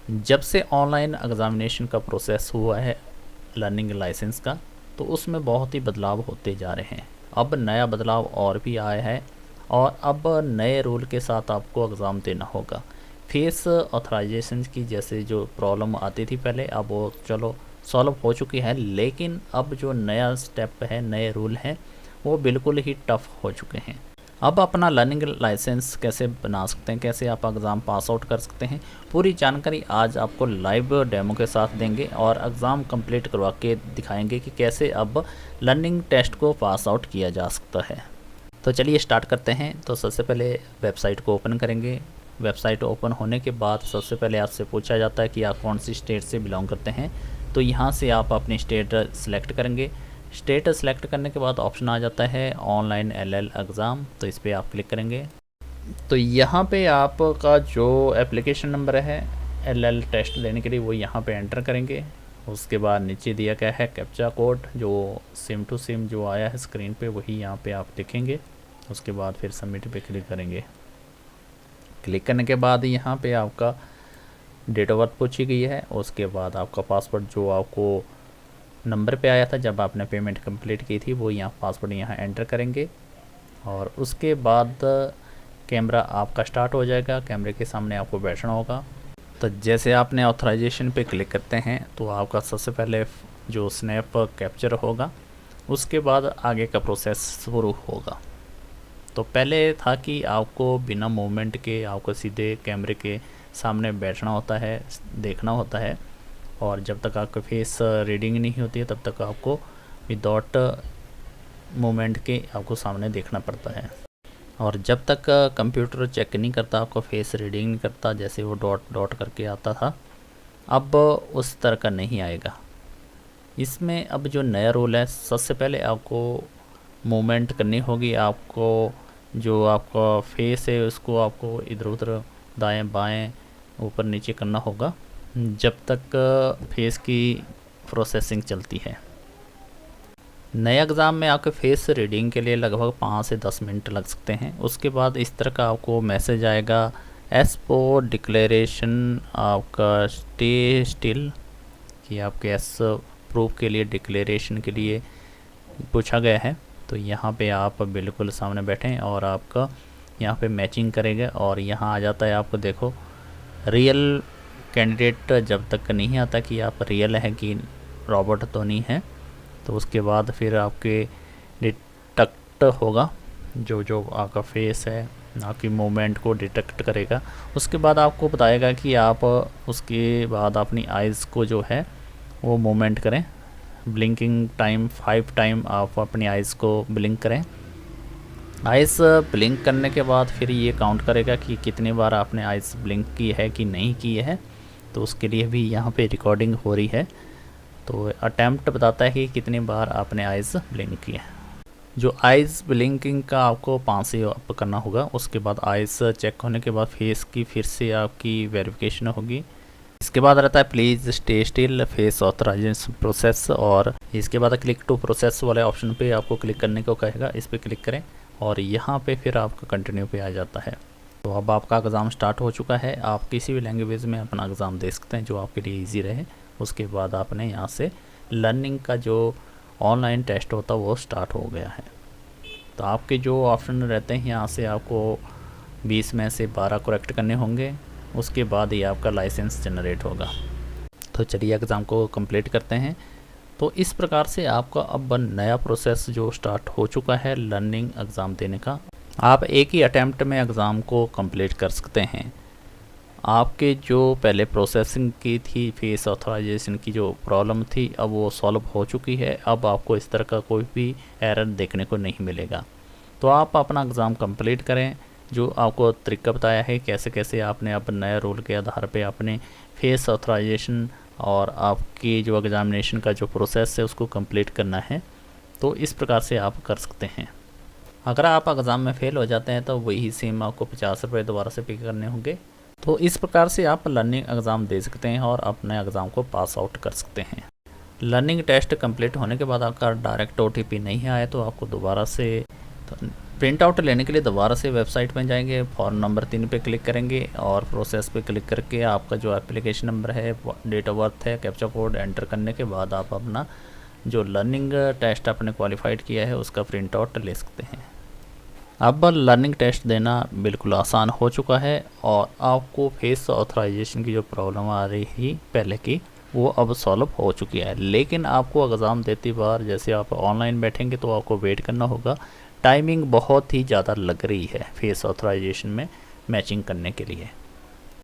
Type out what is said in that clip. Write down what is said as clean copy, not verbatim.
जब से online examination का प्रोसेस हुआ है लर्निंग लाइसेंस का, तो उसमें बहुत ही बदलाव होते जा रहे हैं। अब नया बदलाव और भी आया है और अब नए रूल के साथ आपको एग्ज़ाम देना होगा। फेस ऑथराइजेशन की जैसे जो प्रॉब्लम आती थी पहले, अब वो चलो सॉल्व हो चुकी है, लेकिन अब जो नया स्टेप है, नए रूल हैं, वो बिल्कुल ही टफ़ हो चुके हैं। अब अपना लर्निंग लाइसेंस कैसे बना सकते हैं, कैसे आप एग्ज़ाम पास आउट कर सकते हैं, पूरी जानकारी आज आपको लाइव डेमो के साथ देंगे और एग्ज़ाम कंप्लीट करवा के दिखाएंगे कि कैसे अब लर्निंग टेस्ट को पास आउट किया जा सकता है। तो चलिए स्टार्ट करते हैं। तो सबसे पहले वेबसाइट को ओपन करेंगे। वेबसाइट ओपन होने के बाद सबसे पहले आपसे पूछा जाता है कि आप कौन सी स्टेट से बिलोंग करते हैं। तो यहाँ से आप अपनी स्टेट सेलेक्ट करेंगे। स्टेट सेलेक्ट करने के बाद ऑप्शन आ जाता है ऑनलाइन एलएल एग्ज़ाम, तो इस पर आप क्लिक करेंगे। तो यहाँ पे आपका जो एप्लीकेशन नंबर है एलएल टेस्ट देने के लिए वो यहाँ पे एंटर करेंगे। उसके बाद नीचे दिया गया है कैप्चा कोड, जो सिम टू सिम जो आया है स्क्रीन पे वही यहाँ पे आप लिखेंगे। उसके बाद फिर सबमिट पे क्लिक करेंगे। क्लिक करने के बाद यहाँ पे आपका डेट ऑफ बर्थ पूछी गई है। उसके बाद आपका पासवर्ड जो आपको नंबर पे आया था जब आपने पेमेंट कंप्लीट की थी, वो यहाँ पासवर्ड यहाँ एंटर करेंगे। और उसके बाद कैमरा आपका स्टार्ट हो जाएगा। कैमरे के सामने आपको बैठना होगा। तो जैसे आपने ऑथराइजेशन पे क्लिक करते हैं तो आपका सबसे पहले जो स्नैप कैप्चर होगा, उसके बाद आगे का प्रोसेस शुरू होगा। तो पहले था कि आपको बिना मूवमेंट के आपको सीधे कैमरे के सामने बैठना होता है, देखना होता है, और जब तक आपका फेस रीडिंग नहीं होती है तब तक आपको विदाउट मूवमेंट के आपको सामने देखना पड़ता है। और जब तक कंप्यूटर चेक नहीं करता, आपको फेस रीडिंग नहीं करता, जैसे वो डॉट डॉट करके आता था, अब उस तरह का नहीं आएगा। इसमें अब जो नया रूल है, सबसे पहले आपको मूवमेंट करनी होगी। आपको जो आपका फेस है उसको आपको इधर उधर दाएं बाएं ऊपर नीचे करना होगा जब तक फेस की प्रोसेसिंग चलती है। नए एग्ज़ाम में आपके फेस रीडिंग के लिए लगभग 5 से 10 मिनट लग सकते हैं। उसके बाद इस तरह का आपको मैसेज आएगा, एस पो डिक्लेरेशन आपका स्टे स्टिल, कि आपके एस प्रूफ के लिए डिक्लेरेशन के लिए पूछा गया है। तो यहाँ पे आप बिल्कुल सामने बैठें और आपका यहाँ पे मैचिंग करेगा और यहाँ आ जाता है आपको देखो रियल कैंडिडेट। जब तक नहीं आता कि आप रियल है कि रॉबोट तो नहीं है, तो उसके बाद फिर आपके डिटेक्ट होगा जो जो आपका फेस है, आपकी मूवमेंट को डिटेक्ट करेगा। उसके बाद आपको बताएगा कि आप उसके बाद अपनी आइज़ को जो है वो मूवमेंट करें। ब्लिंकिंग टाइम 5 टाइम आप अपनी आइज़ को ब्लिंक करें। आइज़ ब्लिंक करने के बाद फिर ये काउंट करेगा कि कितनी बार आपने आइज़ ब्लिंक की है कि नहीं की है। तो उसके लिए भी यहाँ पे रिकॉर्डिंग हो रही है। तो अटैम्प्ट बताता है कि कितनी बार आपने आइज़ ब्लिंक की है। जो आइज़ ब्लिंकिंग का आपको 5 से अप करना होगा। उसके बाद आइज़ चेक होने के बाद फेस की फिर से आपकी वेरिफिकेशन होगी। इसके बाद रहता है please stay still face authorization process, और इसके बाद क्लिक टू प्रोसेस वाले ऑप्शन पे आपको क्लिक करने को कहेगा। इस पर क्लिक करें और यहाँ पे फिर आपका कंटिन्यू पे आ जाता है। तो अब आपका एग्ज़ाम स्टार्ट हो चुका है। आप किसी भी लैंग्वेज में अपना एग्ज़ाम दे सकते हैं जो आपके लिए ईजी रहे। उसके बाद आपने यहाँ से लर्निंग का जो ऑनलाइन टेस्ट होता है वो स्टार्ट हो गया है। तो आपके जो ऑप्शन रहते हैं यहाँ से आपको 20 में से 12 करेक्ट करने होंगे। उसके बाद ही आपका लाइसेंस जनरेट होगा। तो चलिए एग्ज़ाम को कंप्लीट करते हैं। तो इस प्रकार से आपका अब नया प्रोसेस जो स्टार्ट हो चुका है लर्निंग एग्ज़ाम देने का। आप एक ही अटैम्प्ट में एग्ज़ाम को कंप्लीट कर सकते हैं। आपके जो पहले प्रोसेसिंग की थी फेस ऑथराइजेशन की जो प्रॉब्लम थी, अब वो सॉल्व हो चुकी है। अब आपको इस तरह का कोई भी एरर देखने को नहीं मिलेगा। तो आप अपना एग्ज़ाम कंप्लीट करें। जो आपको तरीका बताया है कैसे कैसे आपने अब नए रूल के आधार पे अपने फेस ऑथराइजेशन और आपकी जो एग्ज़ामिनेशन का जो प्रोसेस है उसको कंप्लीट करना है, तो इस प्रकार से आप कर सकते हैं। अगर आप एग्ज़ाम में फ़ेल हो जाते हैं तो वही सेम आपको 50 रुपये दोबारा से पे करने होंगे। तो इस प्रकार से आप लर्निंग एग्ज़ाम दे सकते हैं और अपने एग्ज़ाम को पास आउट कर सकते हैं। लर्निंग टेस्ट कंप्लीट होने के बाद आपका डायरेक्ट OTP नहीं आए तो आपको दोबारा से प्रिंट आउट लेने के लिए दोबारा से वेबसाइट में जाएंगे, फॉर्म नंबर 3 पे क्लिक करेंगे और प्रोसेस पे क्लिक करके आपका जो एप्लीकेशन नंबर है, डेट ऑफ बर्थ है, कैप्चा कोड एंटर करने के बाद आप अपना जो लर्निंग टेस्ट आपने क्वालिफाइड किया है उसका प्रिंट आउट ले सकते हैं। अब लर्निंग टेस्ट देना बिल्कुल आसान हो चुका है और आपको फेस ऑथराइजेशन की जो प्रॉब्लम आ रही थी पहले की, वो अब सॉल्व हो चुकी है। लेकिन आपको एग्ज़ाम देती बार जैसे आप ऑनलाइन बैठेंगे तो आपको वेट करना होगा, टाइमिंग बहुत ही ज़्यादा लग रही है फेस ऑथराइजेशन में मैचिंग करने के लिए।